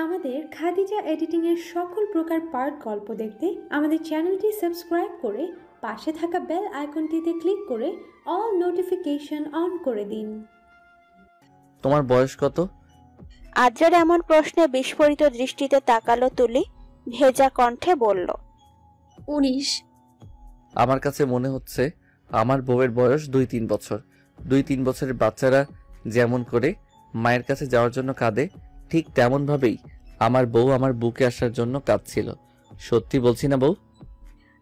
আমাদের খাদিজা এডিটিং এর সকল প্রকার পার্ট গল্প দেখতে আমাদের চ্যানেলটি সাবস্ক্রাইব করে পাশে থাকা বেল আইকনটিতে ক্লিক করে অল নোটিফিকেশন অন করে দিন। তোমার বয়স কত? আদ্রার এমন প্রশ্নে বিস্ফোরিত দৃষ্টিতে তাকালো তুলি, ভেজা কণ্ঠে বলল, 19। আমার কাছে মনে হচ্ছে আমার বউয়ের বয়স 2-3 বছর। 2-3 বছরের বাচ্চারা যেমন করে মায়ের কাছে যাওয়ার জন্য কাঁদে, ঠিক তেমন ভাবেই আমার বউ আমার বুকে আসার জন্য কাঁদছিল। সত্যি বলছি না বউ?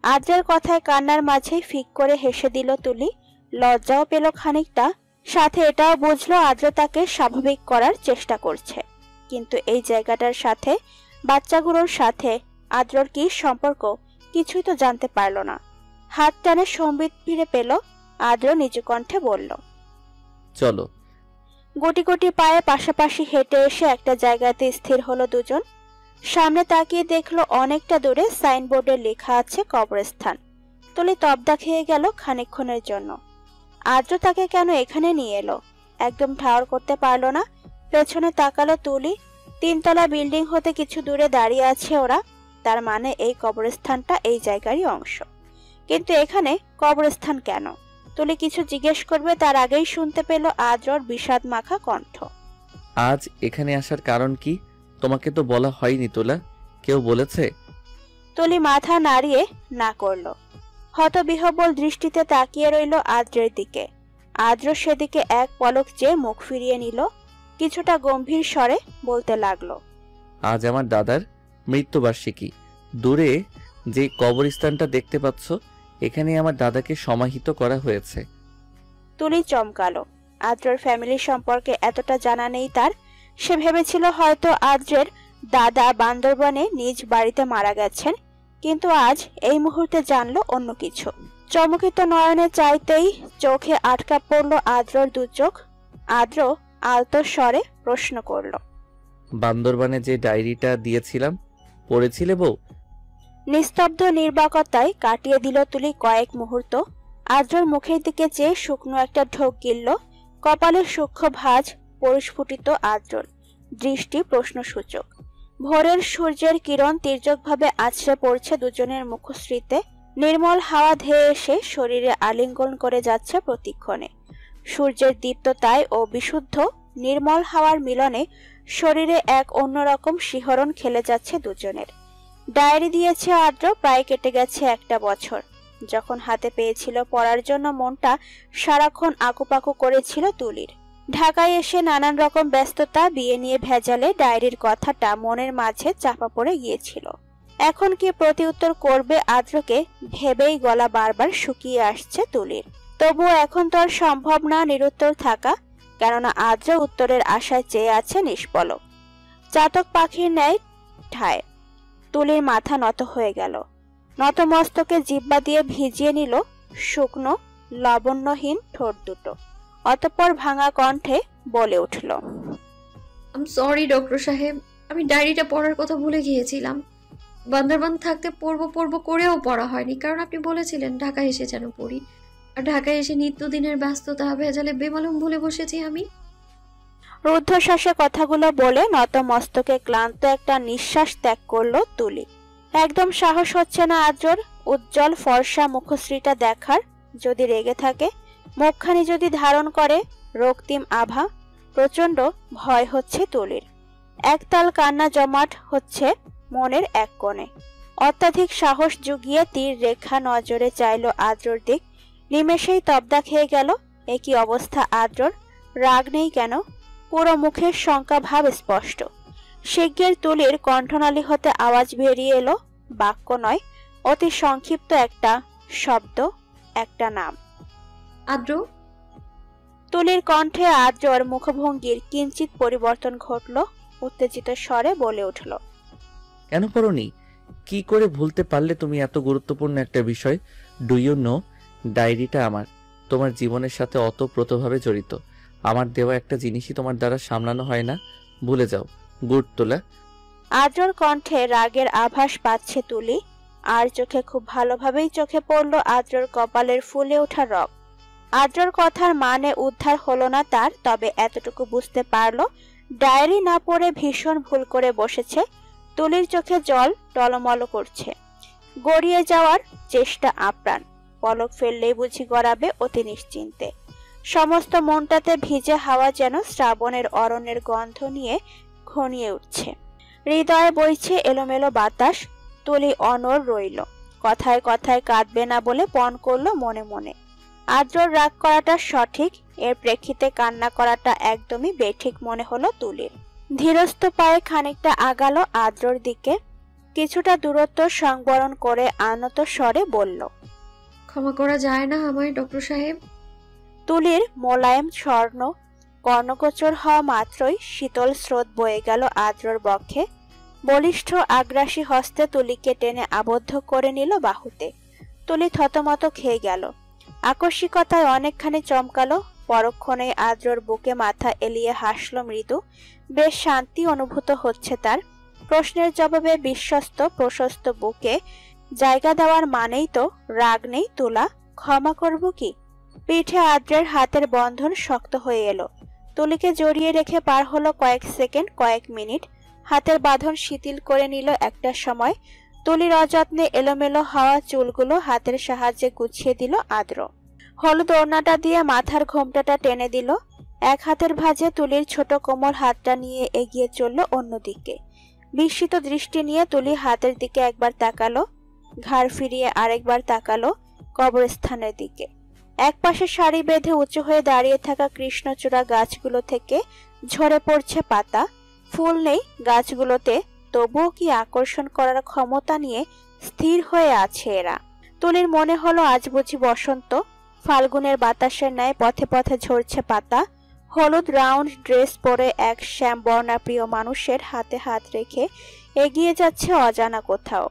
আদ্রার কথায় কান্নার মাঝেই ফিক করে হেসে দিল তুলি। লজ্জাও পেল খানিকটা, সাথে এটাও বুঝলো আদ্রা তাকে স্বাভাবিক করার চেষ্টা করছে। কিন্তু এই জায়গাটার সাথে, বাচ্চাগুলোর সাথে আদ্রর কি সম্পর্ক কিছুই তো জানতে পারল না। হাত টানে সম্বিত ফিরে পেল। আদ্র নিচু কণ্ঠে বলল, চলো। গুটি গুটি পায়ে পাশাপাশি হেঁটে এসে একটা জায়গাতে স্থির হলো দুজন। সামনে তাকিয়ে দেখলো অনেকটা দূরে সাইনবোর্ডে লেখা আছে কবরস্থান। তুলি তবদা খেয়ে গেল খানিকক্ষণের জন্য। আদ্র তাকে কেন এখানে নিয়ে এলো একদম ঠাওর করতে পারল না। পেছনে তাকালো তুলি। 3 তলা বিল্ডিং হতে কিছু দূরে দাঁড়িয়ে আছে ওরা। তার মানে এই কবরস্থানটা এই জায়গারই অংশ। কিন্তু এখানে কবরস্থান কেন? তুলি কিছু জিজ্ঞেস করবে তার আগেই শুনতে পেল আদ্রর বিষাদ মাখা কণ্ঠ। আজ এখানে আসার কারণ কি? তোমাকে তো বলা হয়নি তোলা, কেউ বলেছে? তুলি মাথা নাড়িয়ে না করল। হতবিহ্বল দৃষ্টিতে তাকিয়ে রইল আদ্রের দিকে। আদ্র সেদিকে এক পলক চেয়ে মুখ ফিরিয়ে নিল। কিছুটা গম্ভীর স্বরে বলতে লাগলো, আজ আমার দাদার মৃত্যুবার্ষিকী। দূরে যে কবরস্থানটা দেখতে পাচ্ছ, এখানে আমার দাদাকে সমাহিত করা হয়েছে। তুলি চমকালো। আদ্রর ফ্যামিলি সম্পর্কে এতটা জানা নেই তার। সে ভেবেছিল হয়তো আদ্রের দাদা বান্দরবনে নিজ বাড়িতে মারা গেছেন, কিন্তু আজ এই মুহূর্তে জানলো অন্য কিছু। চমকিত নয়নে চাইতেই চোখে আটকা পড়ল আদ্রর 2 চোখ। আদ্র আলতো স্বরে প্রশ্ন করল, বান্দরবানে যে ডায়েরিটা দিয়েছিলাম পড়েছিলে বউ? নিস্তব্ধ নির্বাকতায় কাটিয়ে দিল তুলি কয়েক মুহূর্ত। আদ্রর মুখের দিকে চেয়ে শুকনো একটা ঢোক গিলল। কপালের সূক্ষ্ম ভাঁজ পরিস্ফুটিত আদ্রর দৃষ্টি প্রশ্নসূচক। ভোরের সূর্যের কিরণ তির্যকভাবে আছড়ে পড়ছে দুজনের মুখশ্রীতে। নির্মল হাওয়া ধেয়ে এসে শরীরে আলিঙ্গন করে যাচ্ছে প্রতিক্ষণে। সূর্যের দীপ্ততায় ও বিশুদ্ধ নির্মল হাওয়ার মিলনে শরীরে এক অন্যরকম শিহরণ খেলে যাচ্ছে দুজনের। ডায়েরি দিয়েছে আদ্র, প্রায় কেটে গেছে 1টা বছর। যখন হাতে পেয়েছিল পড়ার জন্য মনটা সারাক্ষণ আকুপাকু করেছিল তুলির। ঢাকায় এসে নানান রকম ব্যস্ততা, বিয়ে নিয়ে ভেজালে ডায়েরির কথাটা মনের মাঝে চাপা পড়ে গিয়েছিল। এখন কি প্রতিউত্তর করবে আদ্রকে ভেবেই গলা বারবার শুকিয়ে আসছে তুলির। তবুও এখন তো আর সম্ভব না নিরুত্তর থাকা, কেননা আদ্র উত্তরের আশায় চেয়ে আছে নিষ্পলক, চাতক পাখির ন্যায় ঠায়। তুলির মাথা নত হয়ে গেল। নতমস্তকে জিহ্বা দিয়ে ভিজিয়ে নিল শুকনো লবণ্যহীন ঠোঁট দুটো। অতঃপর ভাঙা কণ্ঠে বলে উঠল, আই এম সরি ডক্টর সাহেব, আমি ডায়েরিটা পড়ার কথা ভুলে গিয়েছিলাম। বান্দরবান থাকতে পড়বো করেও পড়া হয়নি, কারণ আপনি বলেছিলেন ঢাকা এসে যেন পড়ি। আর ঢাকায় এসে নিত্যদিনের ব্যস্ততা ভেজালে বেমালুম ভুলে বসেছি আমি। রুদ্ধশ্বাসে কথাগুলো বলে নত মস্তকে ক্লান্ত একটা নিঃশ্বাস ত্যাগ করলো তুলি। একদম সাহস হচ্ছে না আদ্রর উজ্জ্বল ফর্সা মুখশ্রীটা দেখার। যদি রেগে থাকে, মুখখানি যদি ধারণ করে রক্তিম আভা, প্রচন্ড ভয় হচ্ছে তুলির। একতাল কান্না জমাট হচ্ছে মনের এক কোণে। অত্যাধিক সাহস জুগিয়ে তীর রেখা নজরে চাইল আদ্রর দিক। নিমেষেই তবদা খেয়ে গেল। একই অবস্থা আদ্রর। রাগ নেই কেন, পুরো মুখের শঙ্কা ভাব স্পষ্ট। শিগগির তুলির কণ্ঠনালী হতে আওয়াজ বেরিয়ে এলো, বাক্য নয়, অতি সংক্ষিপ্ত একটা শব্দ, একটা নাম, আদ্র। তুলির কণ্ঠে আদ্রর মুখভঙ্গির কিঞ্চিত পরিবর্তন ঘটল। উত্তেজিত স্বরে বলে উঠল, কেন পড়োনি? কি করে ভুলতে পারলে তুমি এত গুরুত্বপূর্ণ একটা বিষয়? ডু ইউ নো, ডায়েরিটা আমার, তোমার জীবনের সাথে অতপ্রতভাবে জড়িত। আমার দেওয়া একটা জিনিসই তোমার দ্বারা সামলানো হয় না, ভুলে যাও। গুড তোলা। আদ্রর কণ্ঠে রাগের আভাস পাচ্ছে তুলি। আর চোখে খুব ভালোভাবেই চোখে পড়ল আদ্রর কপালের ফুলে ওঠা রগ। আদ্রর কথার মানে উদ্ধার হলো না তার, তবে এতটুকু বুঝতে পারলো ডায়েরি না পড়ে ভীষণ ভুল করে বসেছে। তুলির চোখে জল টলমল করছে। গড়িয়ে যাওয়ার চেষ্টা আপ্রাণ। পলক ফেললেই বুঝি গড়াবে অতি নিশ্চিন্তে। সমস্ত মনটাতে ভিজে হাওয়া যেন শ্রাবণের অরণ্যের গন্ধ নিয়ে ঘনিয়ে উঠছে। হৃদয়ে বইছে এলোমেলো বাতাস। তুলি অনড় রইল। কথায় কথায় কাঁদবে না বলে পণ করলো মনে মনে। আদ্রর রাগ করাটা সঠিক, এর প্রেক্ষিতে কান্না করাটা একদমই বেঠিক মনে হলো তুলির। ধীরস্থ পায়ে খানিকটা আগালো আদ্রর দিকে। কিছুটা দূরত্ব সংবরণ করে আনত স্বরে বলল, ক্ষমা করা যায় না আমায় ডক্টর সাহেব? তুলির মোলায়েম স্বর্ণ কর্ণগোচর হওয়া মাত্রই শীতল স্রোত বয়ে গেল আদ্রর বক্ষে। বলিষ্ঠ আগ্রাসী হস্তে তুলিকে টেনে আবদ্ধ করে নিল বাহুতে। তুলি থতমত খেয়ে গেল। আকস্মিকতায় অনেকখানি চমকালো। পরক্ষণে আদ্রর বুকে মাথা এলিয়ে হাসল মৃদু। বেশ শান্তি অনুভূত হচ্ছে তার। প্রশ্নের জবাবে বিশ্বস্ত প্রশস্ত বুকে জায়গা দেওয়ার মানেই তো রাগ নেই তুলা। ক্ষমা করব কি? পিঠে আদ্রের হাতের বন্ধন শক্ত হয়ে এলো। তুলিকে জড়িয়ে রেখে পার হলো কয়েক সেকেন্ড, কয়েক মিনিট। হাতের বাঁধন শিথিল করে নিল একটা সময়। তুলির অযত্নে এলোমেলো হওয়া চুলগুলো হাতের সাহায্যে গুছিয়ে দিল আদ্র। হলুদ ওড়নাটা দিয়ে মাথার ঘোমটাটা টেনে দিল। এক হাতের ভাঁজে তুলির ছোট কোমল হাতটা নিয়ে এগিয়ে চলল অন্যদিকে। বিস্মিত দৃষ্টি নিয়ে তুলি হাতের দিকে একবার তাকালো, ঘাড় ফিরিয়ে আরেকবার তাকালো কবরস্থানের দিকে। একপাশে সারি বেঁধে উঁচু হয়ে দাঁড়িয়ে থাকা কৃষ্ণচূড়া গাছগুলো থেকে ঝরে পড়ছে পাতা। ফুল নেই গাছগুলোতে, তবুও কি আকর্ষণ করার ক্ষমতা নিয়ে স্থির হয়ে আছে এরা। তুলির মনে হলো আজ বুঝি বসন্ত। ফাল্গুনের বাতাসের ন্যায় পথে পথে ঝরছে পাতা। হলুদ রাউন্ড ড্রেস পরে এক শ্যামবর্ণাপ্রিয় মানুষের হাতে হাত রেখে এগিয়ে যাচ্ছে অজানা কোথাও।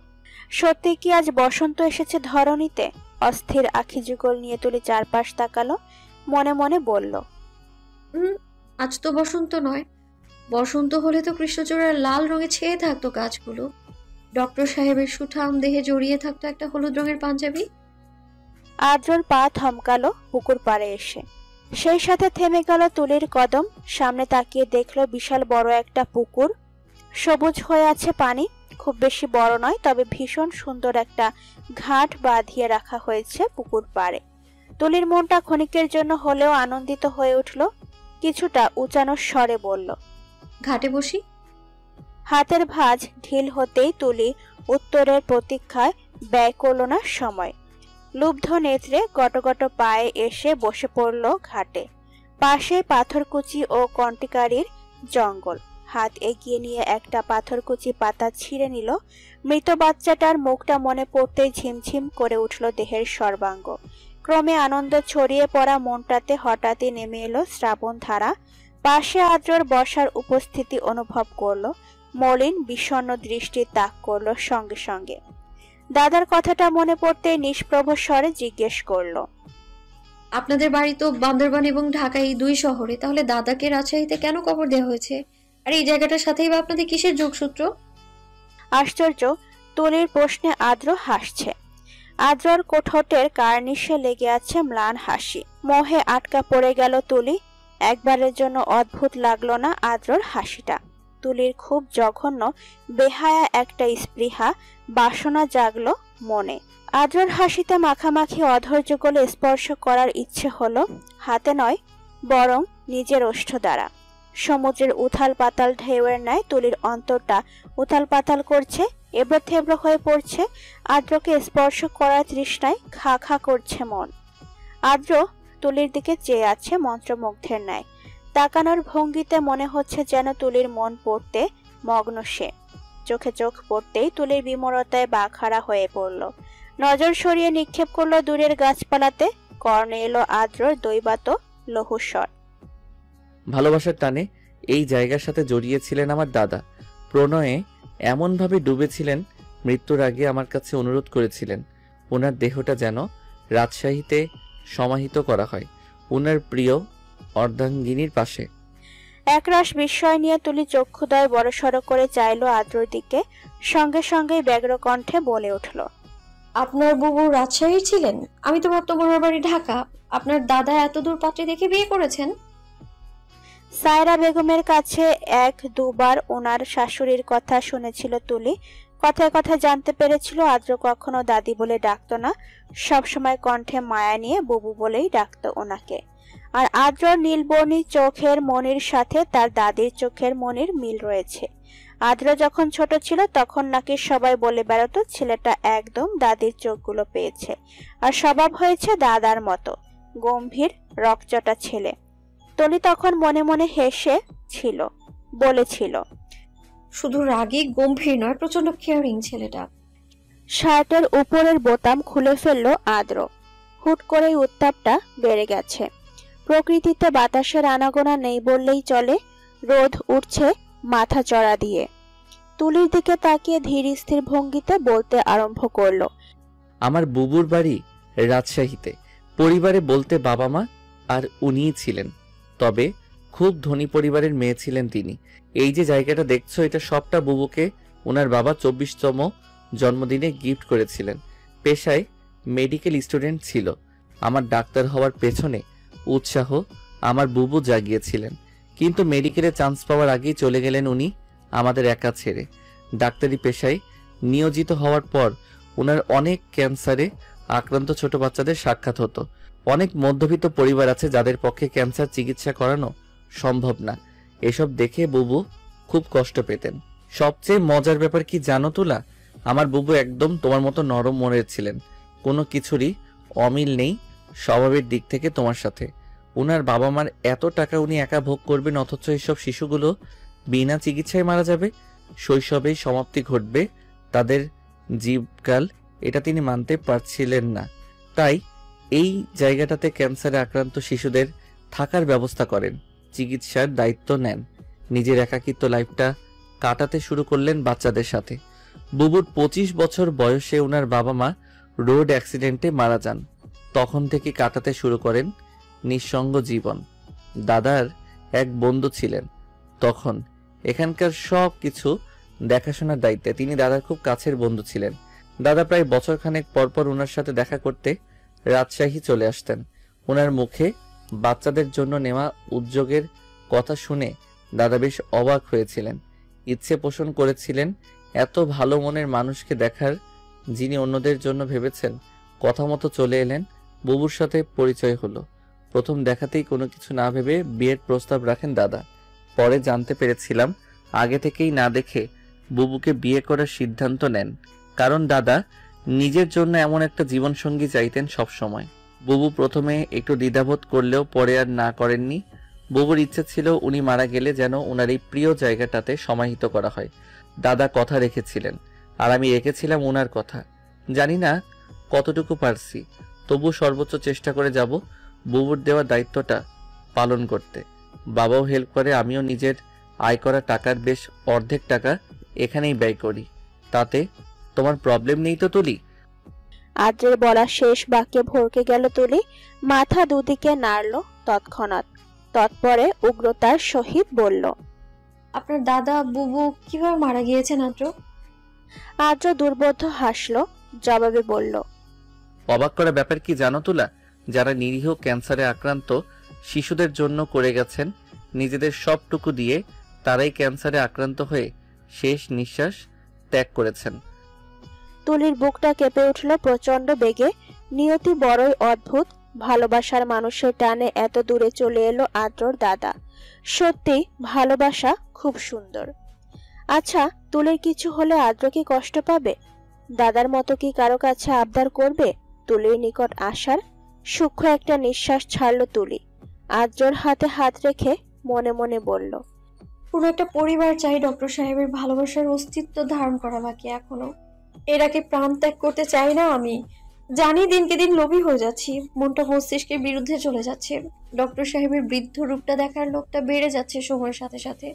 সত্যি কি আজ বসন্ত এসেছে ধরণীতে? অস্থির আখি যুগল নিয়ে তুলি চারপাশ তাকালো। মনে মনে বলল, আজ তো বসন্ত নয়। বসন্ত হলে তো কৃষ্ণচূড়ার লাল রঙে ছেয়ে থাকতো গাছগুলো। ডক্টর সাহেবের সুঠাম দেহে জড়িয়ে থাকতো একটা হলুদ রঙের পাঞ্জাবি। আদ্রর পা থমকালো পুকুর পাড়ে এসে। সেই সাথে থেমে গেল তুলির কদম। সামনে তাকিয়ে দেখলো বিশাল বড় একটা পুকুর। সবুজ হয়ে আছে পানি। খুব বেশি বড় নয়, তবে ভীষণ সুন্দর একটা ঘাট বাঁধিয়ে রাখা হয়েছে পুকুর পাড়ে। তুলির মনটা ক্ষণিকের জন্য হলেও আনন্দিত হয়ে উঠল। কিছুটা উঁচানো স্বরে বলল, ঘাটে বসি। হাতের ভাঁজ ঢিল হতেই তুলি উত্তরের প্রতীক্ষায় ব্যয় করল না সময়। লুব্ধ নেত্রে গটগট পায়ে এসে বসে পড়ল ঘাটে। পাশে পাথরকুচি ও কন্টিকারির জঙ্গল। হাত এগিয়ে নিয়ে একটা পাথরকুচি পাতা ছিঁড়ে নিল। মৃত বাচ্চাটার মুখটা মনে পড়তেই ঝিমঝিম করে উঠল দেহের সর্বাঙ্গ। ক্রমে আনন্দ ছড়িয়ে পড়া মনটাতে হঠাৎই নেমে এলো শ্রাবণ ধারা। পাশে আদ্রর বসার উপস্থিতি অনুভব করলো। মলিন বিষণ্ণ দৃষ্টি তাক করলো সঙ্গে সঙ্গে। দাদার কথাটা মনে পড়তে নিষ্প্রভ স্বরে জিজ্ঞেস করলো, আপনাদের বাড়ি তো বান্দরবান এবং ঢাকা এই দুই শহরে, তাহলে দাদাকে রাজশাহীতে কেন কবর দেওয়া হয়েছে? আর এই জায়গাটার সাথেই বা আপনাদের কিসের যোগসূত্র? আশ্চর্য! তুলির প্রশ্নে আদ্র হাসছে। আদ্রর কোঠটের কার্নিশে লেগে আছে ম্লান হাসি। মোহে আটকা পড়ে গেল তুলি। একবারের জন্য অদ্ভুত লাগলো না আদ্রর হাসিটা। তুলির খুব জঘন্য বেহায়া একটা স্পৃহা বাসনা জাগলো মনে। আদ্রর হাসিতে মাখামাখি অধৈর্য করে স্পর্শ করার ইচ্ছে হলো, হাতে নয় বরং নিজের ওষ্ঠ দ্বারা। সমুদ্রের উথাল পাতাল ঢেউয়ের ন্যায় তুলির অন্তরটা উথাল পাতাল করছে, এবড়ো থেবড়ো হয়ে পড়ছে। আদ্রকে স্পর্শ করার তৃষ্ণায় খা খা করছে মন। আদ্র তুলির দিকে চেয়ে আছে মন্ত্রমুগ্ধের ন্যায়। তাকানোর ভঙ্গিতে মনে হচ্ছে যেন তুলির মন পড়তে মগ্ন সে। চোখে চোখ পড়তেই তুলির বিমরতায় বাখারা হয়ে পড়ল। নজর সরিয়ে নিক্ষেপ করলো দূরের গাছপালাতে। কর্ণে এলো আদ্রর দৈবাত লহুস্বর, ভালোবাসার টানে এই জায়গার সাথে জড়িয়েছিলেন আমার দাদা। প্রণয়ে এমনভাবে ডুবেছিলেন, মৃত্যুর আগে আমার কাছে অনুরোধ করেছিলেন ওনার দেহটা যেন রাজশাহীতে সমাহিত করা হয়, ওনার প্রিয় অর্ধাঙ্গিনীর পাশে। একরাশ বিস্ময় নিয়ে তুলি চক্ষুদয় বড়সড় করে চাইল আদ্রর দিকে। সঙ্গে সঙ্গে ব্যগ্র কণ্ঠে বলে উঠল, আপনার বুবু রাজশাহী ছিলেন? আমি তো ভাবতাম ওনার বাড়ি ঢাকা। আপনার দাদা এত দূর পাত্রী দেখে বিয়ে করেছেন? সায়রা বেগমের কাছে এক দুবার ওনার শাশুড়ির কথা শুনেছিল তুলি। কথায় কথায় জানতে পেরেছিল আদ্র কখনো দাদি বলে ডাকতো না, সবসময় কণ্ঠে মায়া নিয়ে বুবু বলেই ডাকতো ওনাকে। আর আদ্রর নীলবর্ণী চোখের মনির সাথে তার দাদির চোখের মনির মিল রয়েছে। আদ্র যখন ছোট ছিল তখন নাকি সবাই বলে বেড়াতো ছেলেটা একদম দাদির চোখগুলো পেয়েছে, আর স্বভাব হয়েছে দাদার মতো, গম্ভীর রকচটা ছেলে। তলি তখন মনে মনে হেসে ছিল, বলেছিল, শুধু রাগী গম্ভীর নয়, প্রচন্ড কেয়ারিং ছেলেটা। শার্টের উপরের বোতাম খুলে ফেললো আদ্র। হুট করেই উত্তাপটা বেড়ে গেছে। প্রকৃতিতে বাতাসের আনাগোনা নেই বললেই চলে। রোদ উঠছে মাথা চড়া দিয়ে। তুলির দিকে তাকিয়ে ধীর স্থির ভঙ্গিতে বলতে আরম্ভ করলো, আমার বুবুর বাড়ি রাজশাহীতে। পরিবারে বলতে বাবা মা আর উনিই ছিলেন, তবে খুব ধনী পরিবারের মেয়ে ছিলেন তিনি। এই যে জায়গাটা দেখছো, এটা সবটা বুবুকে ওনার বাবা 24তম জন্মদিনে গিফট করেছিলেন। পেশায় মেডিকেল স্টুডেন্ট ছিল। আমার ডাক্তার হওয়ার পেছনে উৎসাহ আমার বুবু জাগিয়েছিলেন, কিন্তু মেডিকেলে চান্স পাওয়ার আগেই চলে গেলেন উনি আমাদের একা ছেড়ে। ডাক্তারি পেশায় নিয়োজিত হওয়ার পর ওনার অনেক ক্যান্সারে আক্রান্ত ছোট বাচ্চাদের সাক্ষাৎ হতো। অনেক মধ্যবিত্ত পরিবার আছে যাদের পক্ষে ক্যান্সার চিকিৎসা করানো সম্ভব না। এসব দেখে বুবু খুব কষ্ট পেতেন। সবচেয়ে মজার ব্যাপার কি জানো তুলা, আমার বুবু একদম তোমার মতো নরম মনের ছিলেন। কোনো কিছুরই অমিল নেই স্বভাবের দিক থেকে তোমার সাথে। ওনার বাবা মার এত টাকা উনি একা ভোগ করবেন, অথচ এসব শিশুগুলো বিনা চিকিৎসায় মারা যাবে, শৈশবেই সমাপ্তি ঘটবে তাদের জীবকাল, এটা তিনি মানতে পারছিলেন না। তাই এই জায়গাটাতে ক্যান্সারে আক্রান্ত শিশুদের থাকার ব্যবস্থা করেন, চিকিৎসার দায়িত্ব নেন। নিজের একাকিত্ব লাইফটা কাটাতে শুরু করলেন বাচ্চাদের সাথে। বুবুর 25 বছর বয়সে ওনার বাবা মা রোড অ্যাক্সিডেন্টে মারা যান। তখন থেকে কাটাতে শুরু করেন নিঃসঙ্গ জীবন। দাদার এক বন্ধু ছিলেন তখন, এখানকার সব কিছু দেখাশোনার দায়িত্বে তিনি দাদার খুব কাছের বন্ধু ছিলেন। দাদা প্রায় বছরখানেক পরপর ওনার সাথে দেখা করতে রাজশাহী চলে আসতেন। ওনার মুখে বাচ্চাদের জন্য নেওয়া উদ্যোগের কথা শুনে দাদা বেশ অবাক হয়েছিলেন। ইচ্ছে পোষণ করেছিলেন এত ভালো মনের মানুষকে দেখার, যিনি অন্যদের জন্য ভেবেছেন। কথা মতো চলে এলেন। বুবুর সাথে পরিচয় হলো। প্রথম দেখাতেই কোনো কিছু না ভেবে বিয়ের প্রস্তাব রাখেন দাদা। পরে জানতে পেরেছিলাম আগে থেকেই না দেখে বুবুকে বিয়ে করার সিদ্ধান্ত নেন, কারণ দাদা নিজের জন্য এমন একটা জীবনসঙ্গী চাইতেন সব সময়। বুবু প্রথমে একটু দ্বিধাবোধ করলেও পরে আর না করেননি। বুবুর ইচ্ছে ছিল উনি মারা গেলে যেন ওনার এই প্রিয় জায়গাটাতে সমাহিত করা হয়। দাদা কথা রেখেছিলেন, আর আমি রেখেছিলাম ওনার কথা। জানি না কতটুকু পারছি, তবু সর্বোচ্চ চেষ্টা করে যাব বুবুর দেওয়া দায়িত্বটা পালন করতে। বাবাও হেল্প করে, আমিও নিজের আয় করা টাকার বেশ অর্ধেক টাকা এখানেই ব্যয় করি। তাতে তোমার প্রবলেম নেই তো তুলি? আদ্রের বলা শেষ বাক্যে ভরকে গেল তুলি। মাথা দুদিকে নাড়ল তৎক্ষণাৎ। তৎপরে উগ্রতার সহিত বলল, আপনার দাদা বুবু কিভাবে মারা গিয়েছেন আদ্র? আদ্র দুর্বোধ্য হাসল, জবাবে বলল, অবাক করা ব্যাপার কি জানো তুলা, যারা নিরীহ ক্যান্সারে আক্রান্ত শিশুদের জন্য করে গেছেন নিজেদের সবটুকু দিয়ে, তারাই ক্যান্সারে আক্রান্ত হয়ে শেষ নিঃশ্বাস ত্যাগ করেছেন। তুলির বুকটা কেঁপে উঠল প্রচন্ড বেগে। নিয়তি বড়ই অদ্ভুত, ভালোবাসার মানুষের টানে এত দূরে চলে এলো আদ্রর দাদা। সত্যি ভালোবাসা খুব সুন্দর। আচ্ছা, তুলির কিছু হলে আদ্র কি কষ্ট পাবে? দাদার মতো কি কারো কাছে আবদার করবে তুলির নিকট আসার? সূক্ষ্ম একটা নিঃশ্বাস ছাড়ল তুলি। আদ্রর হাতে হাত রেখে মনে মনে বলল, পুরো একটা পরিবার চাই ডক্টর সাহেবের ভালোবাসার অস্তিত্ব ধারণ করা বাকি এখনো। এর আগে প্রাণ ত্যাগ করতে চাই না আমি। জানি দিনকে দিন লোভী হয়ে যাচ্ছি, মনটা মস্তিষ্কের বিরুদ্ধে চলে যাচ্ছে। ডক্টর সাহেবের বৃদ্ধ রূপটা দেখার লোকটা বেড়ে যাচ্ছে সময়ের সাথে সাথে।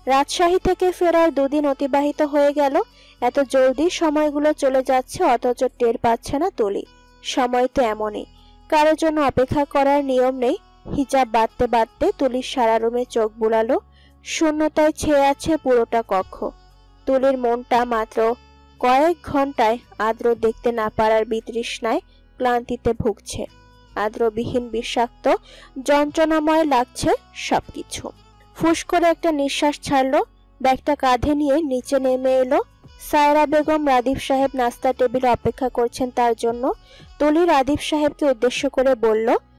রাজশাহী থেকে ফেরার 2 দিন অতিবাহিত হয়ে গেল। এত জলদি সময়গুলো চলে যাচ্ছে অথচ টের পাচ্ছে না তুলি। সময় তো এমনই, কারোর জন্য অপেক্ষা করার নিয়ম নেই। হিজাব বাঁধতে বাঁধতে তুলির সারা রুমে চোখ বুলালো। শূন্যতায় ছেয়ে আছে পুরোটা কক্ষ। তুলির মনটা মাত্র কয়েক ঘন্টায় আদ্র দেখতে না পারার বিতৃষ্ণায় ক্লান্তিতে ভুগছে। আদ্রবিহীন বিষাক্ত যন্ত্রণাময় লাগছে সবকিছু। ফুস করে একটা নিঃশ্বাস ছাড়লো। ব্যাগটা কাঁধে নিয়ে নিচে নেমে এলো। সায়রা বেগম রাদীপ সাহেব নাস্তা টেবিলে অপেক্ষা করছেন তার জন্য। তুলি রাদীপ সাহেবকে উদ্দেশ্য করে বলল,